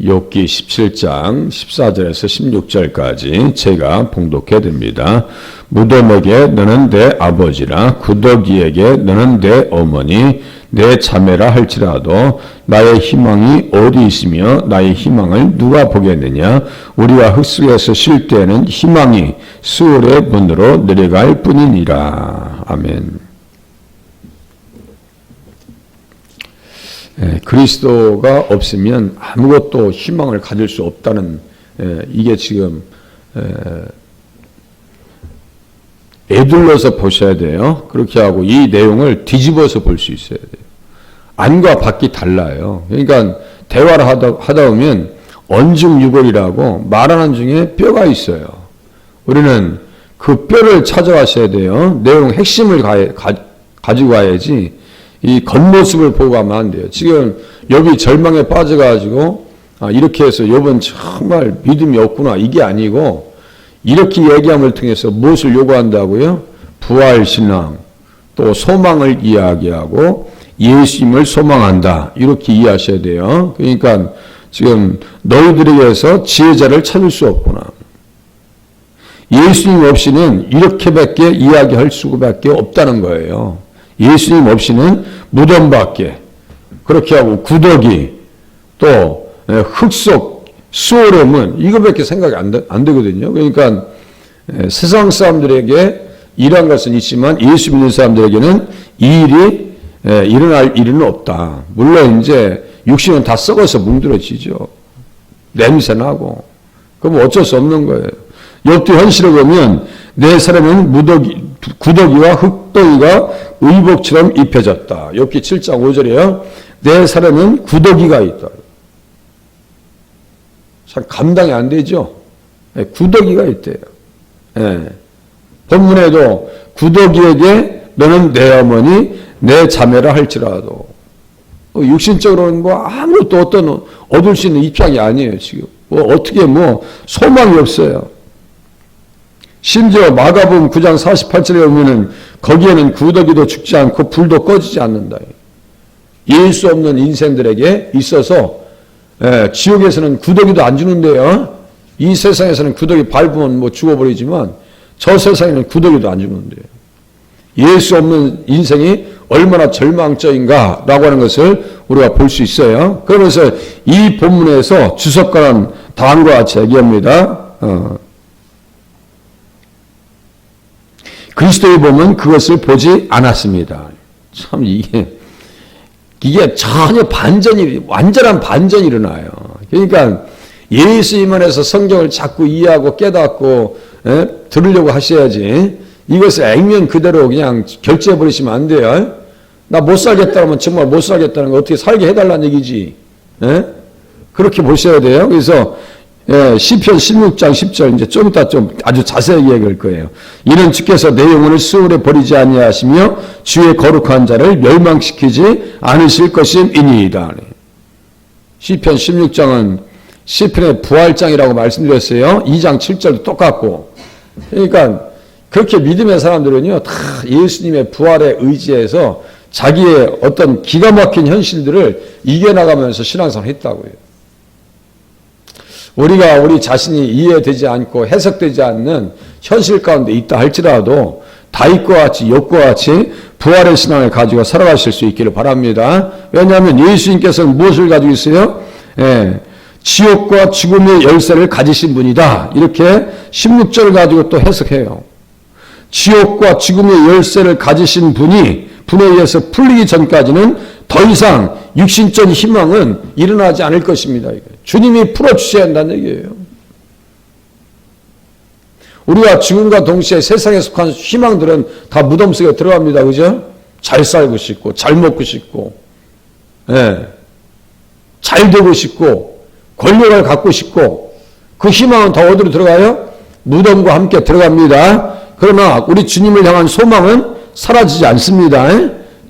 욥기 17장 14절에서 16절까지 제가 봉독해 드립니다. 무덤에게 너는 내 아버지라, 구더기에게 너는 내 어머니, 내 자매라 할지라도 나의 희망이 어디 있으며 나의 희망을 누가 보겠느냐? 우리가 흙 속에서 쉴 때에는 희망이 수월의 문으로 내려갈 뿐이니라. 아멘. 그리스도가 없으면 아무것도 희망을 가질 수 없다는, 이게 지금 에둘러서 보셔야 돼요. 그렇게 하고 이 내용을 뒤집어서 볼 수 있어야 돼요. 안과 밖이 달라요. 그러니까 대화를 하다 보면 언중유골이라고 말하는 중에 뼈가 있어요. 우리는 그 뼈를 찾아가셔야 돼요. 내용 핵심을 가지고 가야지 이 겉모습을 보고 가면 안 돼요. 지금 욥이 절망에 빠져가지고 이렇게 해서 욥은 정말 믿음이 없구나, 이게 아니고 이렇게 얘기함을 통해서 무엇을 요구한다고요? 부활신앙, 또 소망을 이야기하고 예수님을 소망한다, 이렇게 이해하셔야 돼요. 그러니까 지금 너희들에게서 지혜자를 찾을 수 없구나, 예수님 없이는 이렇게밖에 이야기할 수밖에 없다는 거예요. 예수님 없이는 무덤밖에, 그렇게 하고 구더기, 또 흙속 수월의 문, 이거밖에 생각이 안 되거든요. 그러니까 세상 사람들에게 이러한 것은 있지만 예수 믿는 사람들에게는 이 일이 일어날 일은 없다. 물론 이제 육신은 다 썩어서 뭉들어지죠. 냄새나고. 그럼 어쩔 수 없는 거예요. 욥도 현실을 보면 내 사람은 구더기와 흙더기가 의복처럼 입혀졌다. 욥기 7장 5절이에요. 내 살에는 구더기가 있다. 참 감당이 안 되죠. 구더기가 있대요. 본문에도 구더기에게 너는 내 어머니, 내 자매라 할지라도, 육신적으로는 뭐 아무것도 얻을 수 있는 입장이 아니에요. 지금 어떻게 소망이 없어요. 심지어 마가복음 9장 48절에 보면은 거기에는 구더기도 죽지 않고 불도 꺼지지 않는다. 이길 수 없는 인생들에게 있어서 지옥에서는 구더기도 안 주는데요. 이 세상에서는 구더기 밟으면 죽어버리지만 저 세상에는 구더기도 안 주는데요. 예수 없는 인생이 얼마나 절망적인가라고 하는 것을 우리가 볼 수 있어요. 그러면서 이 본문에서 주석가는 다음과 같이 얘기합니다. 그리스도의 몸은 그것을 보지 않았습니다. 참 이게 전혀 완전한 반전이 일어나요. 그러니까 예수님 안에서 성경을 자꾸 이해하고 깨닫고 들으려고 하셔야지, 이것을 액면 그대로 그냥 결제해버리시면 안 돼요. 나 못 살겠다 하면 정말 못 살겠다는 거, 어떻게 살게 해달라는 얘기지. 그렇게 보셔야 돼요. 그래서 시편 16장 10절, 이제 좀 이따 좀 아주 자세하게 얘기할 거예요. 이는 주께서 내 영혼을 수월에 버리지 아니하시며 주의 거룩한 자를 멸망시키지 않으실 것임이니이다. 시편 16장은 시편의 부활장이라고 말씀드렸어요. 2장 7절도 똑같고. 그러니까 그렇게 믿음의 사람들은요, 다 예수님의 부활에 의지해서 자기의 어떤 기가 막힌 현실들을 이겨나가면서 신앙생활을 했다고요. 우리가 우리 자신이 이해되지 않고 해석되지 않는 현실 가운데 있다 할지라도 다윗과 같이 욥과 같이 부활의 신앙을 가지고 살아가실 수 있기를 바랍니다. 왜냐하면 예수님께서는 무엇을 가지고 있어요? 지옥과 죽음의 열쇠를 가지신 분이다. 이렇게 16절을 가지고 또 해석해요. 지옥과 죽음의 열쇠를 가지신 분에 의해서 풀리기 전까지는 더 이상 육신적 희망은 일어나지 않을 것입니다. 주님이 풀어주셔야 한다는 얘기예요. 우리가 죽음과 동시에 세상에 속한 희망들은 다 무덤 속에 들어갑니다. 그죠? 잘 살고 싶고, 잘 먹고 싶고, 잘 되고 싶고, 권력을 갖고 싶고, 그 희망은 다 어디로 들어가요? 무덤과 함께 들어갑니다. 그러나 우리 주님을 향한 소망은 사라지지 않습니다.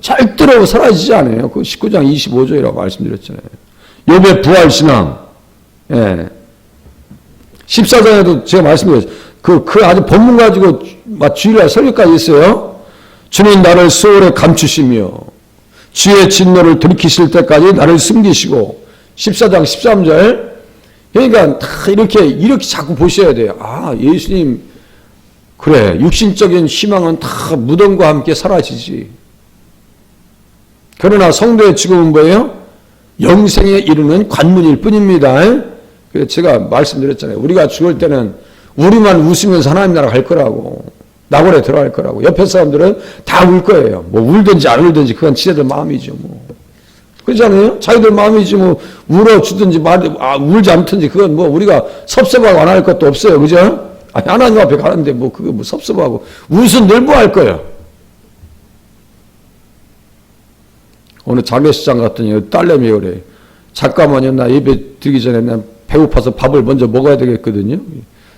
절대로 사라지지 않아요. 그 19장 25절이라고 말씀드렸잖아요. 욥의 부활신앙. 14장에도 제가 말씀드렸어요. 그 아주 본문 가지고 주일날 설교까지 있어요. 주는 나를 수월에 감추시며 주의 진노를 들키실 때까지 나를 숨기시고, 14장 13절 그러니까 다 이렇게 자꾸 보셔야 돼요. 아, 예수님, 그래, 육신적인 희망은 다 무덤과 함께 사라지지. 그러나 성도의 죽음은 뭐예요? 영생에 이르는 관문일 뿐입니다. 그래서 제가 말씀드렸잖아요. 우리가 죽을 때는 우리만 웃으면서 하나님 나라 갈 거라고. 낙원에 들어갈 거라고. 옆에 사람들은 다 울 거예요. 뭐 울든지 안 울든지 그건 지네들 마음이죠. 뭐. 그렇잖아요? 자기들 마음이지 뭐 울어주든지 울지 않든지 그건 뭐 우리가 섭섭하고 안 할 것도 없어요. 그죠? 아니, 하나님 앞에 가는데 뭐 그거 뭐 섭섭하고 웃은 늘 뭐 할 거예요. 오늘 장례식장 갔더니 딸내미 그래. 잠깐만요. 나 예배 드리기 전에 난 배고파서 밥을 먼저 먹어야 되겠거든요.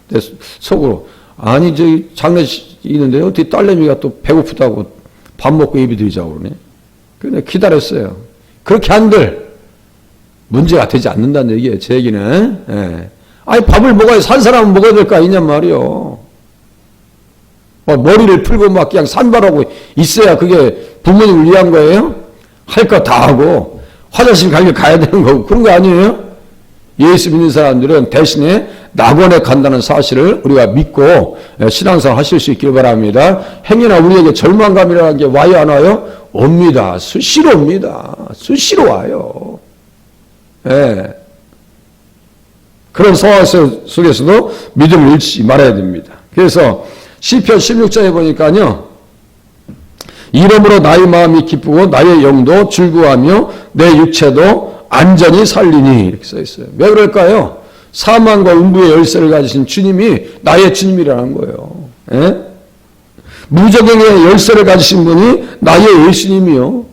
내 속으로 아니 저기 장례식 있는데 어떻게 딸내미가 또 배고프다고 밥 먹고 예배 드리자고 그러네. 그래 기다렸어요. 그렇게 한들 문제가 되지 않는다는 얘기예요. 제 얘기는. 예. 아니 밥을 먹어야 산 사람은 먹어야 될 거 아니냔 말이요. 머리를 풀고 막 그냥 산발하고 있어야 그게 부모님을 위한 거예요? 할 거 다 하고 화장실 가야 되는 거고 그런 거 아니에요? 예수 믿는 사람들은 대신에 낙원에 간다는 사실을 우리가 믿고 신앙생활 하실 수 있길 바랍니다. 행여나 우리에게 절망감이라는 게 와요 안 와요? 옵니다. 수시로 옵니다. 수시로 와요. 예. 그런 상황 속에서도 믿음을 잃지 말아야 됩니다. 그래서 시편 16장에 보니까요. 이러므로 나의 마음이 기쁘고 나의 영도 즐거워하며 내 육체도 안전히 살리니 이렇게 써 있어요. 왜 그럴까요? 사망과 음부의 열쇠를 가지신 주님이 나의 주님이라는 거예요. 예? 무적행의 열쇠를 가지신 분이 나의 예수님이요.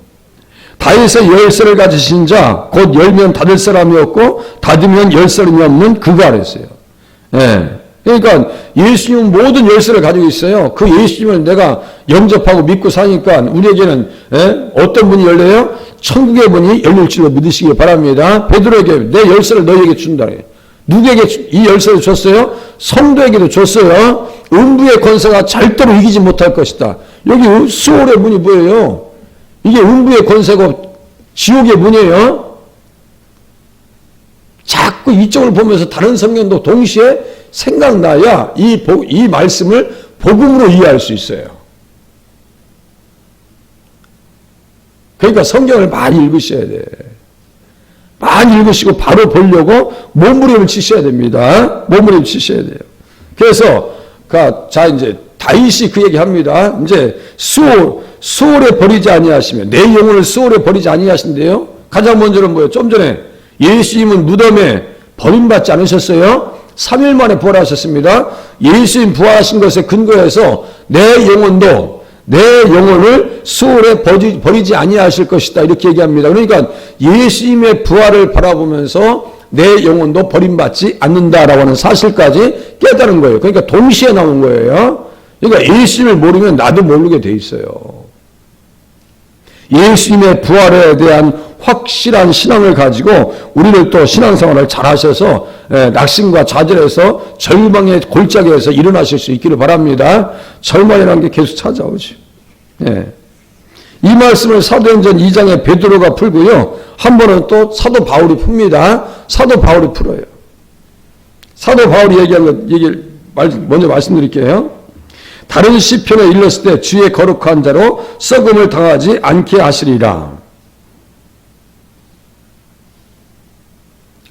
다윗의 열쇠를 가지신 자, 곧 열면 닫을 사람이 없고 닫으면 열 사람이 없는 그가 그랬어요. 예. 그러니까 예수님은 모든 열쇠를 가지고 있어요. 그 예수님을 내가 영접하고 믿고 사니까 우리에게는 어떤 문이 열려요? 천국의 문이 열릴 줄로 믿으시기 바랍니다. 베드로에게 내 열쇠를 너희에게 준다. 누구에게 이 열쇠를 줬어요? 성도에게도 줬어요. 음부의 권세가 절대로 이기지 못할 것이다. 여기 수월의 문이 뭐예요? 이게 음부의 권세고 지옥의 문이에요. 자꾸 이쪽을 보면서 다른 성경도 동시에 생각나야 이 말씀을 복음으로 이해할 수 있어요. 그러니까 성경을 많이 읽으셔야 돼. 많이 읽으시고 바로 보려고 몸부림을 치셔야 됩니다. 몸부림 치셔야 돼요. 그래서 자 이제 다윗이 그 얘기합니다. 이제 수월에 버리지 아니하시며 내 영혼을 수월에 버리지 아니하신대요. 가장 먼저는 뭐예요? 좀 전에 예수님은 무덤에 버림받지 않으셨어요. 3일 만에 부활하셨습니다. 예수님 부활하신 것에 근거해서 내 영혼을 수월에 버리지 아니하실 것이다. 이렇게 얘기합니다. 그러니까 예수님의 부활을 바라보면서 내 영혼도 버림받지 않는다라고 하는 사실까지 깨달은 거예요. 그러니까 동시에 나온 거예요. 그러니까 예수님을 모르면 나도 모르게 돼 있어요. 예수님의 부활에 대한 확실한 신앙을 가지고 우리를 또 신앙생활을 잘 하셔서 낙심과 좌절에서 절망의 골짜기에서 일어나실 수 있기를 바랍니다. 절망이라는 게 계속 찾아오죠. 예. 이 말씀을 사도행전 2장에 베드로가 풀고요. 한 번은 또 사도 바울이 풉니다. 사도 바울이 풀어요. 사도 바울이 얘기한 얘기를 먼저 말씀드릴게요. 다른 시편에 일렀을 때 주의 거룩한 자로 썩음을 당하지 않게 하시리라.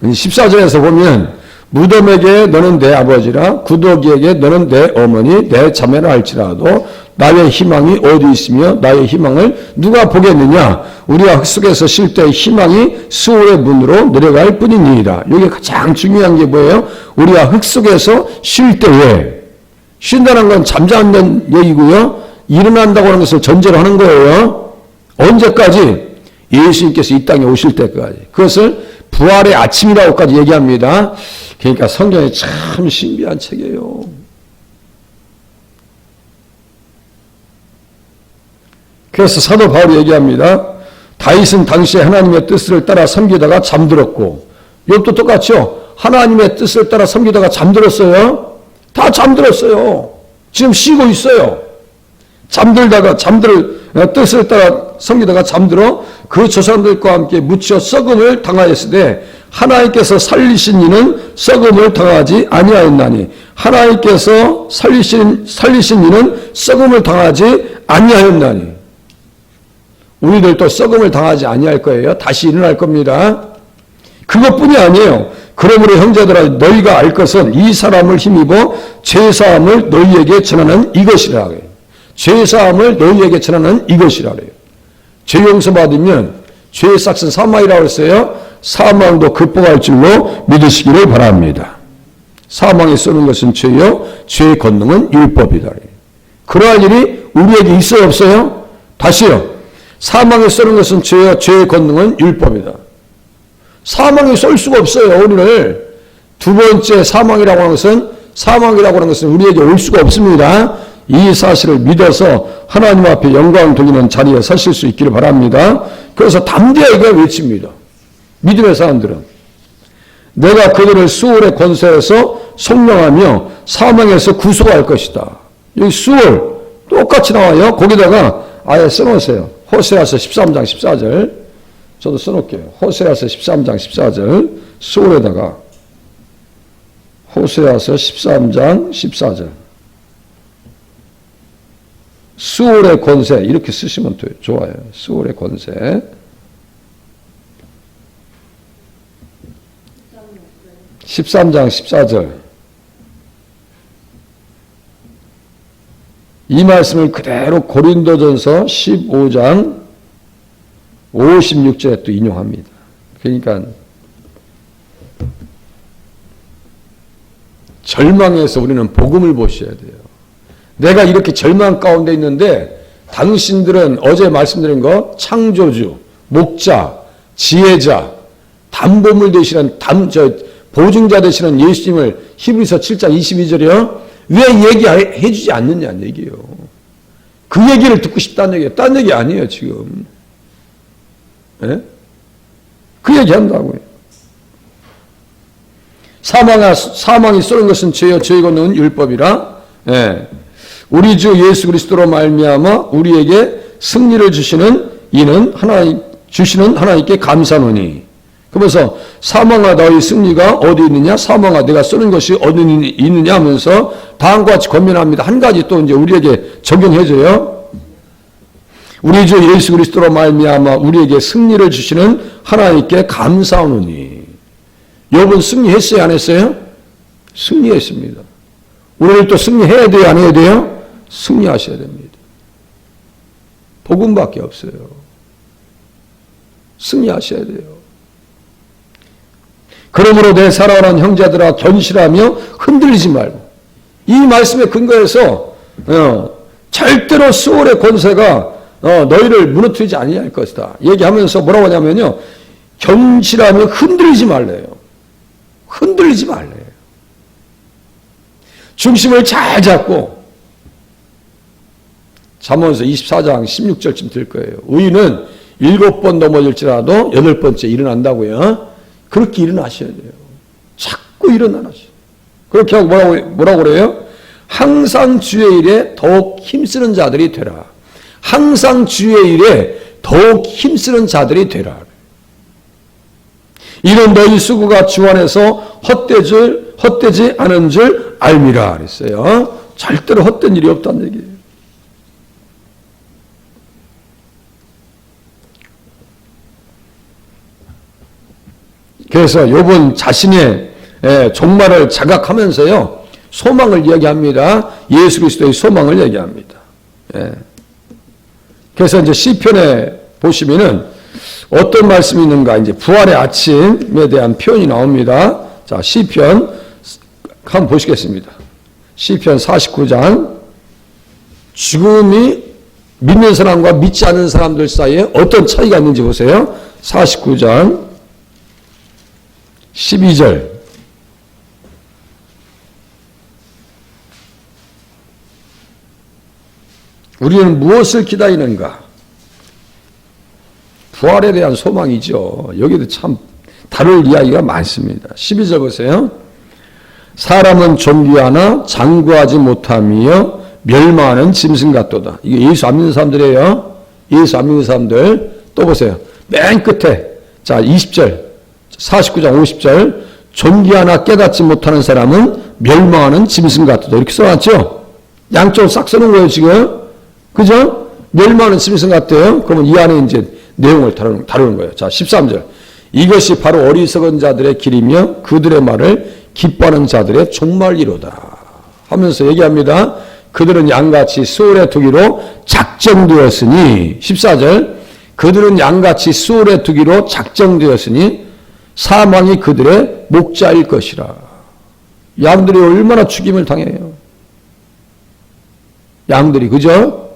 14절에서 보면 무덤에게 너는 내 아버지라 구더기에게 너는 내 어머니 내 자매라 할지라도 나의 희망이 어디 있으며 나의 희망을 누가 보겠느냐. 우리가 흙 속에서 쉴 때 희망이 수월의 문으로 내려갈 뿐이니라. 이게 가장 중요한 게 뭐예요? 우리가 흙 속에서 쉴 때에 쉰다는 건 잠자는 얘기고요. 일어난다고 하는 것을 전제로 하는 거예요. 언제까지? 예수님께서 이 땅에 오실 때까지. 그것을 부활의 아침이라고까지 얘기합니다. 그러니까 성경이 참 신비한 책이에요. 그래서 사도 바울이 얘기합니다. 다윗은 당시에 하나님의 뜻을 따라 섬기다가 잠들었고, 욥도 똑같죠. 하나님의 뜻을 따라 섬기다가 잠들었어요. 다 잠들었어요. 지금 쉬고 있어요. 뜻을 따라 섬기다가 잠들어 그 조상들과 함께 묻혀 썩음을 당하였으되 하나님께서 살리신 이는 썩음을 당하지 아니하였나니 하나님께서 살리신 이는 썩음을 당하지 아니하였나니 우리들도 썩음을 당하지 아니할 거예요. 다시 일어날 겁니다. 그것뿐이 아니에요. 그러므로 형제들아 너희가 알 것은 이 사람을 힘입어 죄사함을 너희에게 전하는 이것이라. 죄사함을 너희에게 전하는 이것이라 그래요. 죄 용서받으면 죄의 삭은 사망이라고 했어요. 사망도 극복할 줄로 믿으시기를 바랍니다. 사망에 쏘는 것은 죄요, 죄의 권능은 율법이다. 그러할 일이 우리에게 있어요, 없어요? 다시요. 사망에 쏘는 것은 죄요, 죄의 권능은 율법이다. 사망에 쏠 수가 없어요, 우리를. 두 번째 사망이라고 하는 것은 우리에게 올 수가 없습니다. 이 사실을 믿어서 하나님 앞에 영광 돌리는 자리에 서실 수 있기를 바랍니다. 그래서 담대하게 외칩니다. 믿음의 사람들은 내가 그들을 수월의 권세에서 속량하며 사망에서 구속할 것이다. 여기 수월 똑같이 나와요. 거기다가 아예 써놓으세요. 호세아서 13장 14절 저도 써놓을게요. 호세아서 13장 14절 수월에다가 호세아서 13장 14절 수월의 권세 이렇게 쓰시면 좋아요. 수월의 권세 13장 14절 이 말씀을 그대로 고린도전서 15장 56절에 또 인용합니다. 그러니까 절망에서 우리는 복음을 보셔야 돼요. 내가 이렇게 절망 가운데 있는데 당신들은 어제 말씀드린 거 창조주, 목자, 지혜자, 담보물 되시는 보증자 되시는 예수님을 히브리서 7장 22절이요. 왜 얘기해 주지 않느냐는 얘기예요. 그 얘기를 듣고 싶다는 얘기예요. 딴 얘기 아니에요 지금. 예? 그 얘기 한다고요. 사망이 쏘는 것은 죄요 죄의 권능은 율법이라. 예. 우리 주 예수 그리스도로 말미암아 우리에게 승리를 주시는 하나님께 감사하노니. 그러면서 사망아 너희 승리가 어디 있느냐? 사망아 내가 쏘는 것이 어디 있느냐 하면서 다음과 같이 권면합니다. 한 가지 또 이제 우리에게 적용해줘요. 우리 주 예수 그리스도로 말미암아 우리에게 승리를 주시는 하나님께 감사하노니. 여러분 승리했어요? 안 했어요? 승리했습니다. 우리는 또 승리해야 돼요? 안 해야 돼요? 승리하셔야 됩니다. 복음밖에 없어요. 승리하셔야 돼요. 그러므로 내 사랑하는 형제들아 견실하며 흔들리지 말고 이 말씀에 근거해서 절대로 수월의 권세가 너희를 무너뜨리지 아니할 것이다. 얘기하면서 뭐라고 하냐면요. 견실하며 흔들리지 말래요. 흔들리지 말래요. 중심을 잘 잡고 잠언서 24장 16절쯤 될 거예요. 의인은 7번 넘어질지라도 8번째 일어난다고요. 그렇게 일어나셔야 돼요. 자꾸 일어나셔야 돼요. 그렇게 하고 뭐라고 그래요? 항상 주의 일에 더욱 힘쓰는 자들이 되라. 항상 주의 일에 더욱 힘쓰는 자들이 되라. 이는 너희 수고가 주 안에서 헛되지 않은 줄 알미라 그랬어요. 절대로 헛된 일이 없다는 얘기예요. 그래서 요번 자신의 종말을 자각하면서요. 소망을 이야기합니다. 예수 그리스도의 소망을 얘기합니다. 그래서 이제 시편에 보시면은 어떤 말씀이 있는가 이제 부활의 아침에 대한 표현이 나옵니다. 자, 시편 한번 보시겠습니다. 시편 49장 죽음이 믿는 사람과 믿지 않는 사람들 사이에 어떤 차이가 있는지 보세요. 49장 12절 우리는 무엇을 기다리는가? 부활에 대한 소망이죠. 여기도 참 다룰 이야기가 많습니다. 12절 보세요. 사람은 존귀하나 장구하지 못하며 멸망하는 짐승 같도다. 이게 예수 안 믿는 사람들이에요. 예수 안 믿는 사람들. 또 보세요. 맨 끝에 자 20절 49장 50절 존귀하나 깨닫지 못하는 사람은 멸망하는 짐승 같다. 이렇게 써놨죠. 양쪽으로 싹 써놓은 거예요 지금. 그죠? 멸망하는 짐승 같대요. 그러면 이 안에 이제 내용을 다루는 거예요. 자 13절 이것이 바로 어리석은 자들의 길이며 그들의 말을 기뻐하는 자들의 종말이로다 하면서 얘기합니다. 그들은 양같이 수월에 두기로 작정되었으니 14절 그들은 양같이 수월에 두기로 작정되었으니 사망이 그들의 목자일 것이라. 양들이 얼마나 죽임을 당해요. 양들이 그죠?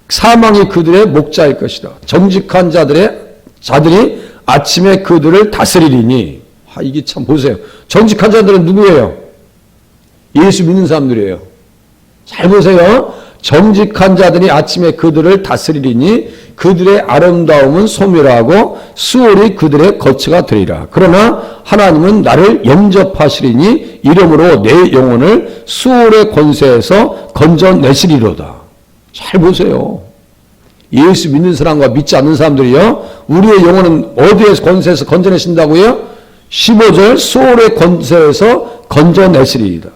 사망이 그들의 목자일 것이다. 정직한 자들이 아침에 그들을 다스리리니. 이게 참 보세요. 정직한 자들은 누구예요? 예수 믿는 사람들이에요. 잘 보세요. 정직한 자들이 아침에 그들을 다스리리니 그들의 아름다움은 소멸하고 수월이 그들의 거처가 되리라. 그러나 하나님은 나를 영접하시리니 이름으로 내 영혼을 수월의 권세에서 건져내시리로다. 잘 보세요. 예수 믿는 사람과 믿지 않는 사람들이요. 우리의 영혼은 어디에서 권세에서 건져내신다고요? 15절 수월의 권세에서 건져내시리이다.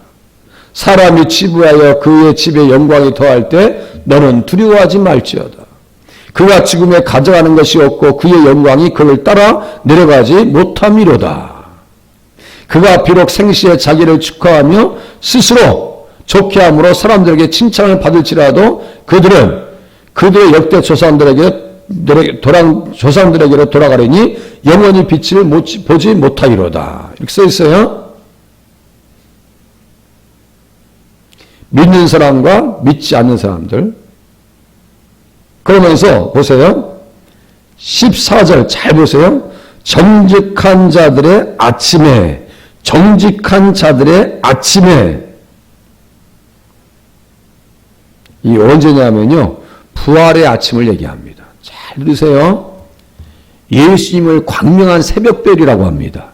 사람이 치부하여 그의 집에 영광이 더할 때 너는 두려워하지 말지어다. 그가 죽음에 가져가는 것이 없고 그의 영광이 그를 따라 내려가지 못함이로다. 그가 비록 생시에 자기를 축하하며 스스로 좋게 함으로 사람들에게 칭찬을 받을지라도 그들은 그들의 역대 조상들에게로 돌아가려니 영원히 빛을 보지 못하리로다. 이렇게 써 있어요. 믿는 사람과 믿지 않는 사람들. 그러면서 보세요. 14절 잘 보세요. 정직한 자들의 아침에 이 언제냐면요. 부활의 아침을 얘기합니다. 잘 들으세요. 예수님을 광명한 새벽별이라고 합니다.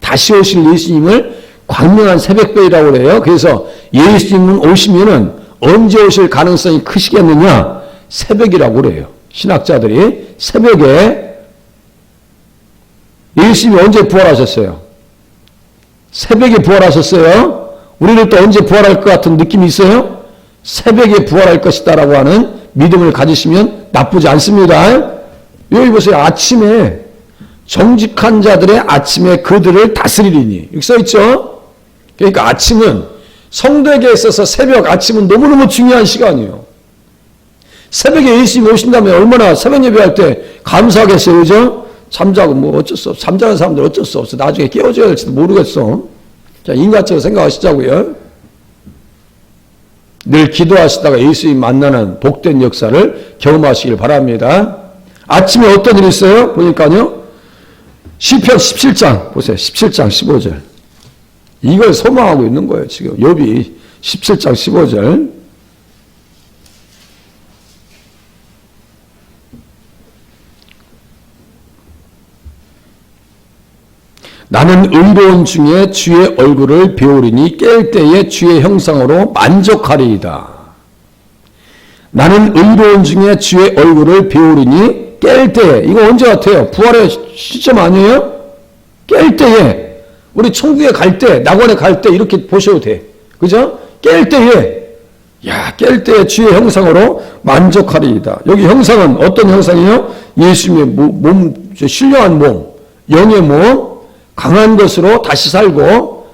다시 오실 예수님을 광명한 새벽별이라고 그래요. 그래서 예수님은 오시면은 언제 오실 가능성이 크시겠느냐? 새벽이라고 그래요. 신학자들이 새벽에 예수님이 언제 부활하셨어요? 새벽에 부활하셨어요. 우리는 또 언제 부활할 것 같은 느낌이 있어요? 새벽에 부활할 것이다라고 하는 믿음을 가지시면 나쁘지 않습니다. 여기 보세요. 아침에 정직한 자들의 아침에 그들을 다스리리니 이렇게 써있죠. 그러니까 아침은 성도에게 있어서 새벽 아침은 너무너무 중요한 시간이에요. 새벽에 예수님이 오신다면 얼마나 새벽 예배할 때 감사하겠어요. 그죠? 잠자고 뭐 어쩔 수 없어. 잠자는 사람들 어쩔 수 없어. 나중에 깨워줘야 될지도 모르겠어. 자, 인간적으로 생각하시자고요. 늘 기도하시다가 예수님 만나는 복된 역사를 경험하시길 바랍니다. 아침에 어떤 일이 있어요? 보니까요. 시편 17장 보세요. 17장 15절. 이걸 소망하고 있는 거예요. 지금 욥이 17장 15절. 나는 의로운 중에 주의 얼굴을 배우리니 깰 때에 주의 형상으로 만족하리이다. 나는 의로운 중에 주의 얼굴을 배우리니 깰 때에, 이거 언제 같아요? 부활의 시점 아니에요? 깰 때에, 우리 천국에 갈 때, 낙원에 갈 때 이렇게 보셔도 돼. 그죠? 깰 때에, 깰 때에 주의 형상으로 만족하리이다. 여기 형상은 어떤 형상이에요? 예수님의 몸, 신령한 몸, 영의 몸, 강한 것으로 다시 살고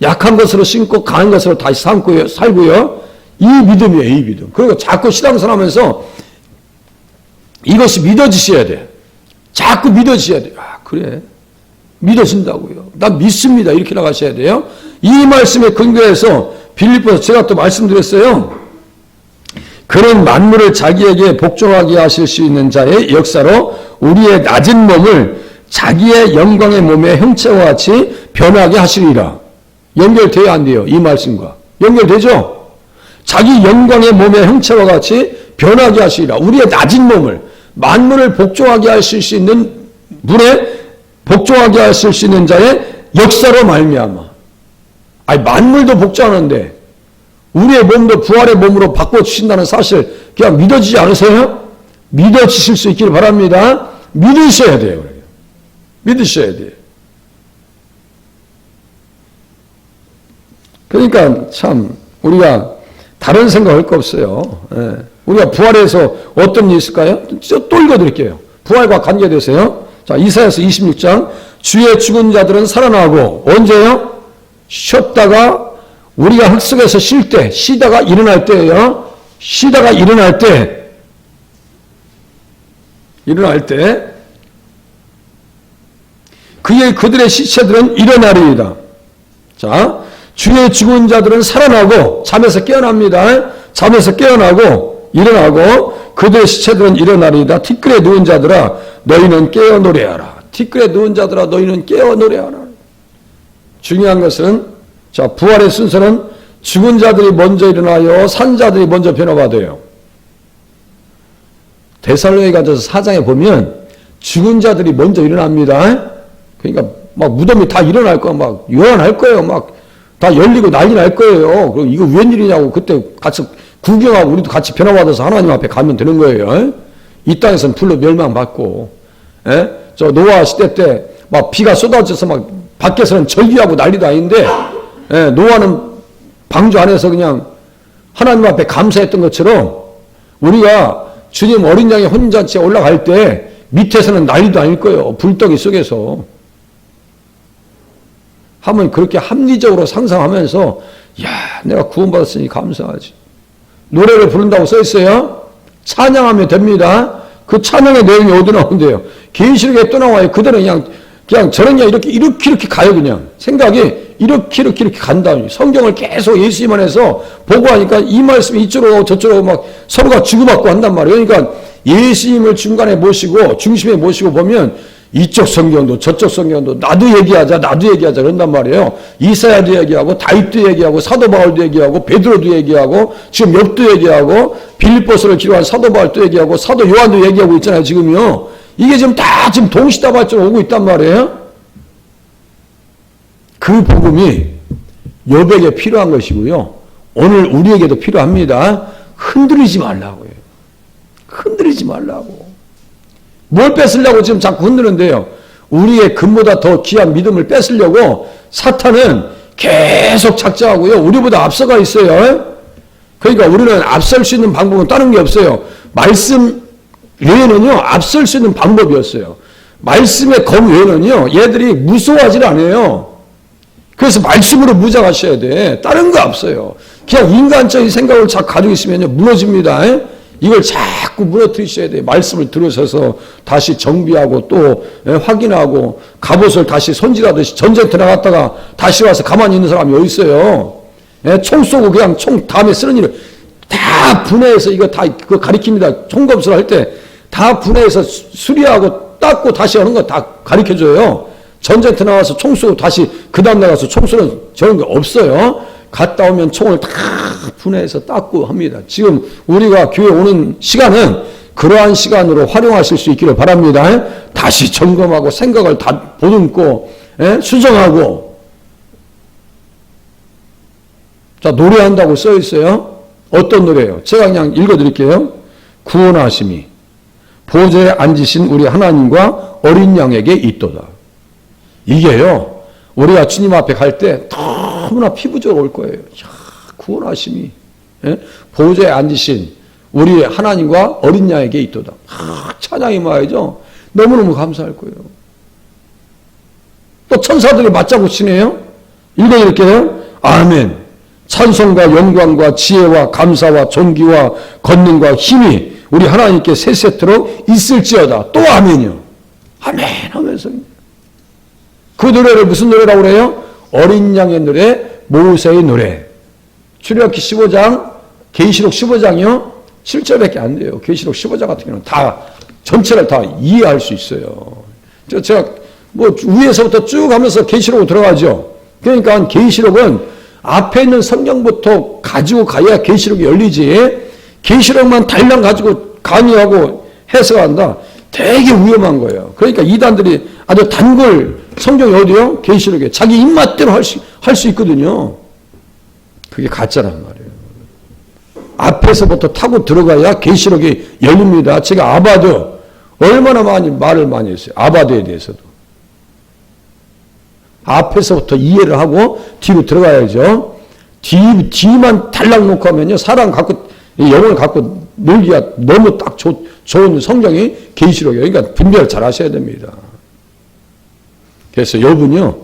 약한 것으로 신고 강한 것으로 다시 살고요. 이 믿음이에요. 이 믿음. 그리고 자꾸 신앙생활하면서 이것이 믿어지셔야 돼. 자꾸 믿어지셔야 돼요. 그래. 믿어진다고요. 난 믿습니다. 이렇게 나가셔야 돼요. 이 말씀에 근거해서 빌립보서 제가 또 말씀드렸어요. 그런 만물을 자기에게 복종하게 하실 수 있는 자의 역사로 우리의 낮은 몸을 자기의 영광의 몸의 형체와 같이 변하게 하시리라. 연결돼야 안 돼요? 이 말씀과. 연결되죠? 자기 영광의 몸의 형체와 같이 변하게 하시리라. 우리의 낮은 몸을 만물을 복종하게 하실 수 있는 물에 복종하게 하실 수 있는 자의 역사로 말미암아. 아니 만물도 복종하는데 우리의 몸도 부활의 몸으로 바꿔주신다는 사실 그냥 믿어지지 않으세요? 믿어지실 수 있기를 바랍니다. 믿으셔야 돼요. 믿으셔야 돼요. 그러니까 참 우리가 다른 생각할 거 없어요. 예. 우리가 부활해서 어떤 일이 있을까요? 또 읽어드릴게요. 부활과 관계돼서요. 자, 이사야서 26장. 주의 죽은 자들은 살아나고 언제요? 쉬었다가 우리가 흙 속에서 쉴 때, 쉬다가 일어날 때예요. 쉬다가 일어날 때 그들의 시체들은 일어나리이다. 자, 주의 죽은 자들은 살아나고 잠에서 깨어납니다. 잠에서 깨어나고 일어나고 그들의 시체들은 일어나리이다. 티끌에 누운 자들아 너희는 깨어 노래하라. 티끌에 누운 자들아 너희는 깨어 노래하라. 중요한 것은 자, 부활의 순서는 죽은 자들이 먼저 일어나요. 산 자들이 먼저 변화받아요. 데살로니가서 4장에 보면 죽은 자들이 먼저 일어납니다. 그러니까 막 무덤이 다 일어날 거야. 막 요란할 거예요. 막 다 열리고 난리 날 거예요. 그리고 이거 웬일이냐고 그때 같이 구경하고 우리도 같이 변화받아서 하나님 앞에 가면 되는 거예요. 이 땅에서는 불로 멸망받고, 저 노아 시대 때 막 비가 쏟아져서 막 밖에서는 절기하고 난리도 아닌데, 노아는 방주 안에서 그냥 하나님 앞에 감사했던 것처럼 우리가 주님 어린 양의 혼인잔치에 올라갈 때 밑에서는 난리도 아닐 거예요. 불덩이 속에서. 하면 그렇게 합리적으로 상상하면서 야, 내가 구원받았으니 감사하지. 노래를 부른다고 써 있어요. 찬양하면 됩니다. 그 찬양의 내용이 어디 나오는데요? 계시록에 또 나와요. 그대로 그냥 저런 게 이렇게 가요. 그냥 생각이 이렇게 간다. 성경을 계속 예수님 안에서 보고 하니까 이 말씀이 이쪽으로 저쪽으로 막 서로가 주고받고 한단 말이에요. 그러니까 예수님을 중간에 모시고 중심에 모시고 보면 이쪽 성경도 저쪽 성경도 나도 얘기하자 그런단 말이에요. 이사야도 얘기하고 다윗도 얘기하고 사도 바울도 얘기하고 베드로도 얘기하고 지금 욥도 얘기하고 빌립보서를 기록한 사도 바울도 얘기하고 사도 요한도 얘기하고 있잖아요. 지금요. 이게 지금 다 지금 동시다발적으로 오고 있단 말이에요. 그 복음이 욥에게 필요한 것이고요. 오늘 우리에게도 필요합니다. 흔들리지 말라고요. 흔들리지 말라고. 뭘 뺏으려고 지금 자꾸 흔드는데요. 우리의 금보다 더 귀한 믿음을 뺏으려고 사탄은 계속 작정하고요. 우리보다 앞서가 있어요. 그러니까 우리는 앞설 수 있는 방법은 다른 게 없어요. 말씀 외에는요. 앞설 수 있는 방법이 없어요. 말씀의 검 외에는요. 얘들이 무서워하지 않아요. 그래서 말씀으로 무장하셔야 돼. 다른 거 없어요. 그냥 인간적인 생각을 자꾸 가지고 있으면요. 무너집니다. 이걸 자꾸 무너뜨리셔야 돼요. 말씀을 들으셔서 다시 정비하고 또 확인하고 갑옷을 다시 손질하듯이 전쟁터 나갔다가 다시 와서 가만히 있는 사람이 어디 있어요. 총 쏘고 그냥 총 다음에 쓰는 일을 다 분해해서 이거 다 그거 가리킵니다. 총검술 할 때 다 분해해서 수리하고 닦고 다시 하는 거 다 가르쳐줘요. 전쟁터 나와서 총 쏘고 다시 그 다음 나가서 총 쏘는 저런 게 없어요. 갔다 오면 총을 다 분해해서 닦고 합니다. 지금 우리가 교회 오는 시간은 그러한 시간으로 활용하실 수 있기를 바랍니다. 다시 점검하고 생각을 다 보듬고 수정하고. 자, 노래한다고 써 있어요. 어떤 노래예요? 제가 그냥 읽어드릴게요. 구원하심이 보좌에 앉으신 우리 하나님과 어린 양에게 있도다. 이게요. 우리가 주님 앞에 갈 때 너무나 피부적으로 올 거예요. 야, 구원하심이 보좌에 앉으신 우리 하나님과 어린 양에게 있도다. 찬양이 말이죠. 너무너무 감사할 거예요. 또 천사들이 맞장구 치네요. 읽어드릴게요. 아멘. 찬송과 영광과 지혜와 감사와 존귀와 권능과 힘이 우리 하나님께 세세토록 있을지어다. 또 아멘이요. 아멘 하면서 그 노래를 무슨 노래라고 그래요? 어린 양의 노래, 모세의 노래. 출애굽기 15장, 계시록 15장이요. 7절밖에 안 돼요. 계시록 15장 같은 경우는 다 전체를 다 이해할 수 있어요. 제가 뭐 위에서부터 쭉 하면서 계시록으로 들어가죠. 그러니까 계시록은 앞에 있는 성경부터 가지고 가야 계시록이 열리지. 계시록만 달랑 가지고 강의하고 해석한다. 되게 위험한 거예요. 그러니까 이단들이 아주 단골 성경이 어디요? 계시록에 자기 입맛대로 할 수 있거든요. 그게 가짜란 말이에요. 앞에서부터 타고 들어가야 계시록이 열립니다. 제가 아바드 얼마나 말을 많이 했어요. 아바드에 대해서도. 앞에서부터 이해를 하고 뒤로 들어가야죠. 뒤만 달랑 놓고 하면요. 사람 갖고, 영혼을 갖고 놀기가 너무 딱 좋은 성경이 계시록이에요. 그러니까 분별을 잘 하셔야 됩니다. 그래서 욥은요,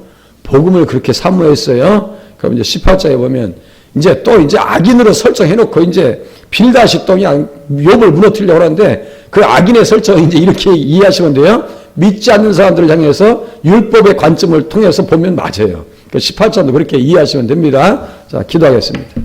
복음을 그렇게 사모했어요. 그럼 이제 18장에 보면, 이제 악인으로 설정해놓고, 이제 빌다시 또 그냥 욥을 무너뜨리려고 하는데, 그 악인의 설정을 이제 이렇게 이해하시면 돼요. 믿지 않는 사람들을 향해서 율법의 관점을 통해서 보면 맞아요. 18장도 그렇게 이해하시면 됩니다. 자, 기도하겠습니다.